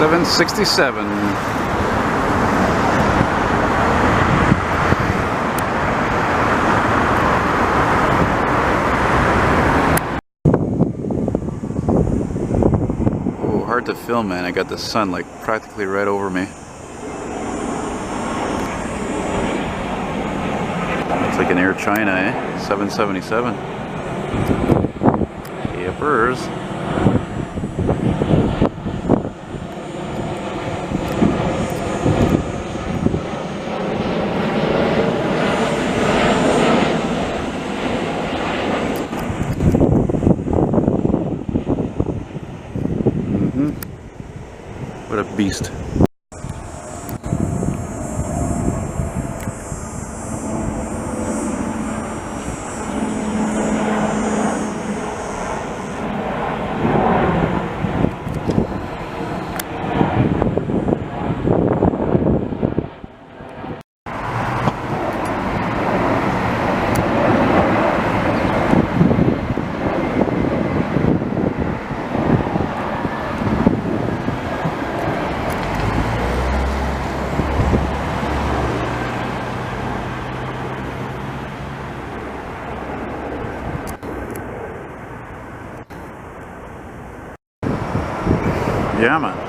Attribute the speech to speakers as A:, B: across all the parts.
A: 767. Oh, hard to film, man. I got the sun like practically right over me. Looks like an Air China, eh? 777. Yippers. What a beast. Yeah, man.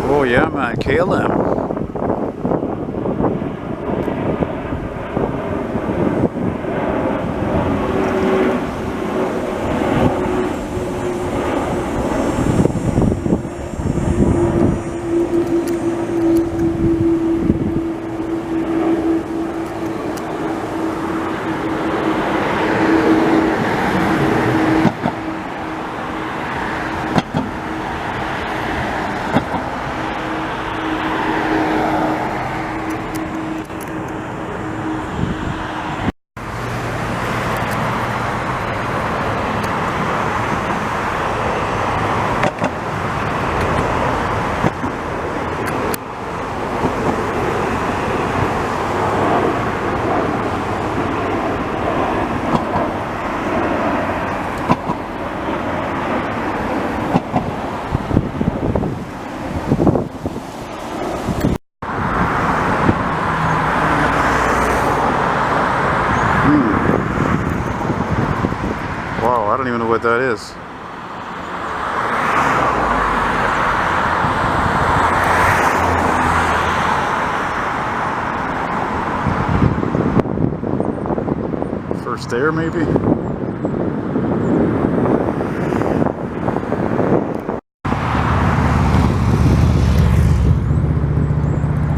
A: Oh yeah, man, KLM. Wow, I don't even know what that is. First air, maybe?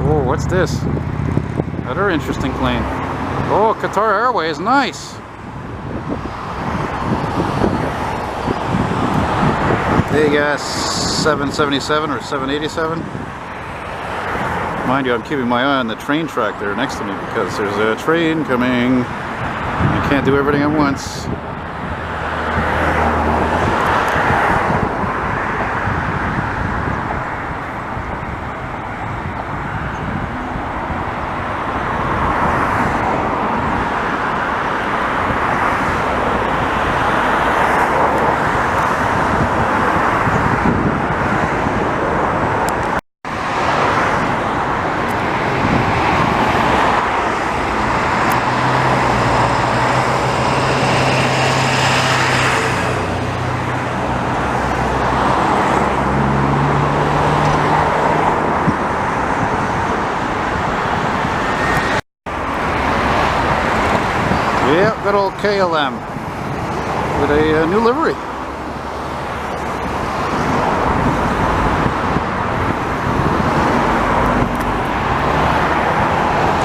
A: Oh, what's this? Another interesting plane. Oh, Qatar Airways, nice! Big ass 777 or 787. Mind you, I'm keeping my eye on the train track there next to me because there's a train coming. I can't do everything at once. Yeah, good old KLM with a new livery. It's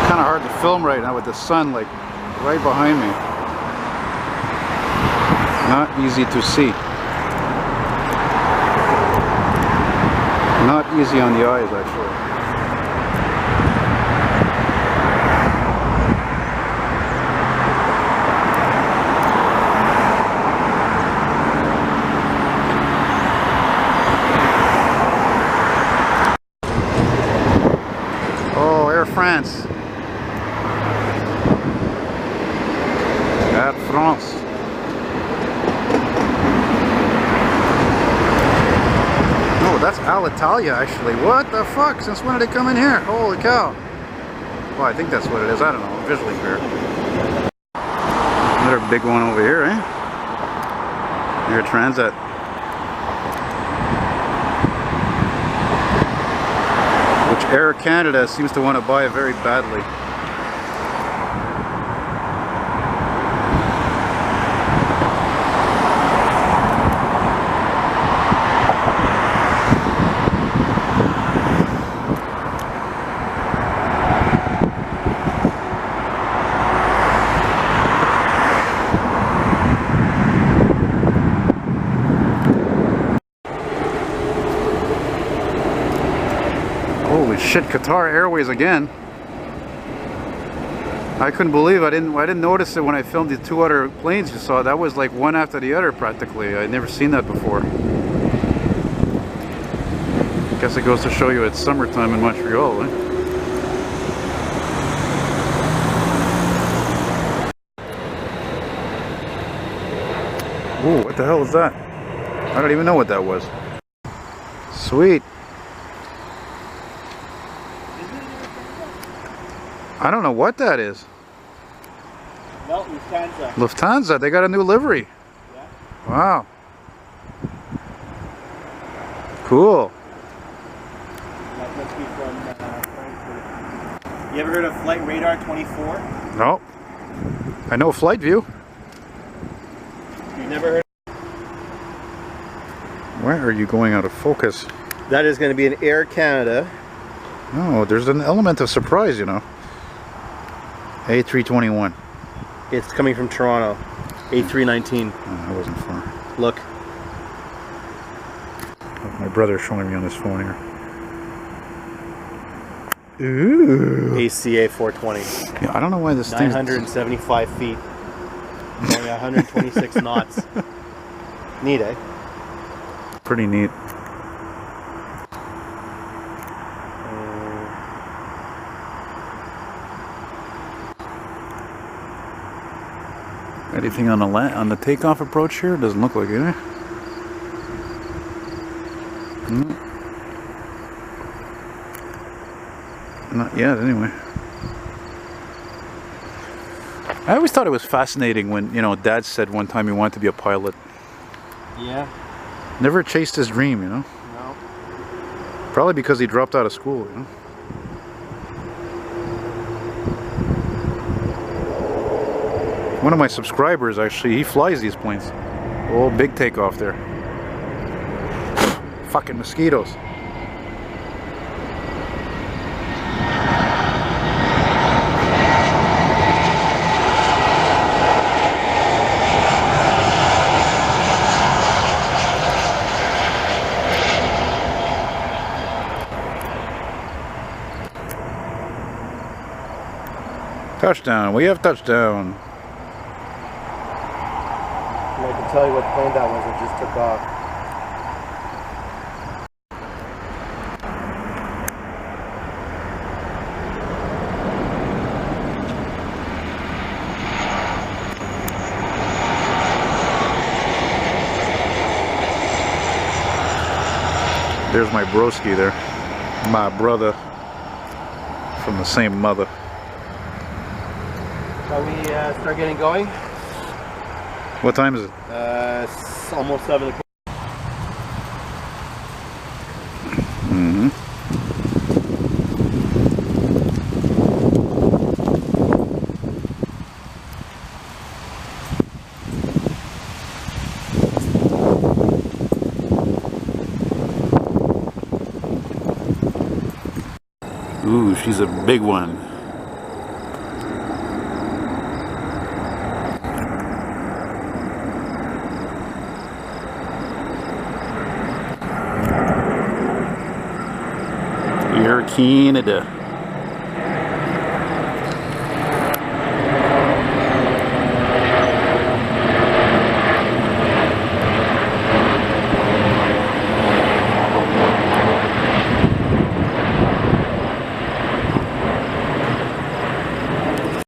A: kind of hard to film right now with the sun like right behind me. Not easy to see. Not easy on the eyes, actually. Oh, Air France. Air France. Oh, that's Alitalia, actually. What the fuck? Since when did it come in here? Holy cow. Well, I think that's what it is. I don't know. I'm visually here. Another big one over here, eh? Air Transat. Which Air Canada seems to want to buy very badly. Holy shit, Qatar Airways again. I couldn't believe I didn't notice it when I filmed the two other planes you saw. That was like one after the other practically. I'd never seen that before. Guess it goes to show you it's summertime in Montreal, eh? Ooh, what the hell is that? I don't even know what that was. Sweet. I don't know what that is.
B: No, Lufthansa.
A: Lufthansa, they got a new livery.
B: Yeah.
A: Wow. Cool.
B: That must be from Frankfurt. You ever heard of Flight Radar 24?
A: No. I know Flight View.
B: You've never heard?
A: Where are you going out of focus?
B: That is going to be an Air Canada.
A: No, there's an element of surprise, you know. A321.
B: It's coming from Toronto. A319.
A: Oh, that wasn't far.
B: Look.
A: My brother's showing me on his phone here. Ooh.
B: ACA 420.
A: Yeah, I don't know why this thing.
B: 975 feet. Only 126 knots. Neat, eh?
A: Pretty neat. Anything on the takeoff approach here? Doesn't look like it, eh? Not yet, anyway. I always thought it was fascinating when, you know, Dad said one time he wanted to be a pilot.
B: Yeah.
A: Never chased his dream, you know?
B: No.
A: Probably because he dropped out of school, you know? One of my subscribers, actually, he flies these planes. Oh, big takeoff there. Fucking mosquitoes. Touchdown. We have touchdown.
B: I can tell you what plane that was that just took off.
A: There's my broski there. My brother from the same mother.
B: Shall we start getting going?
A: What time is it?
B: It's almost 7 o'clock.
A: Mm-hmm. Ooh, she's a big one. Canada.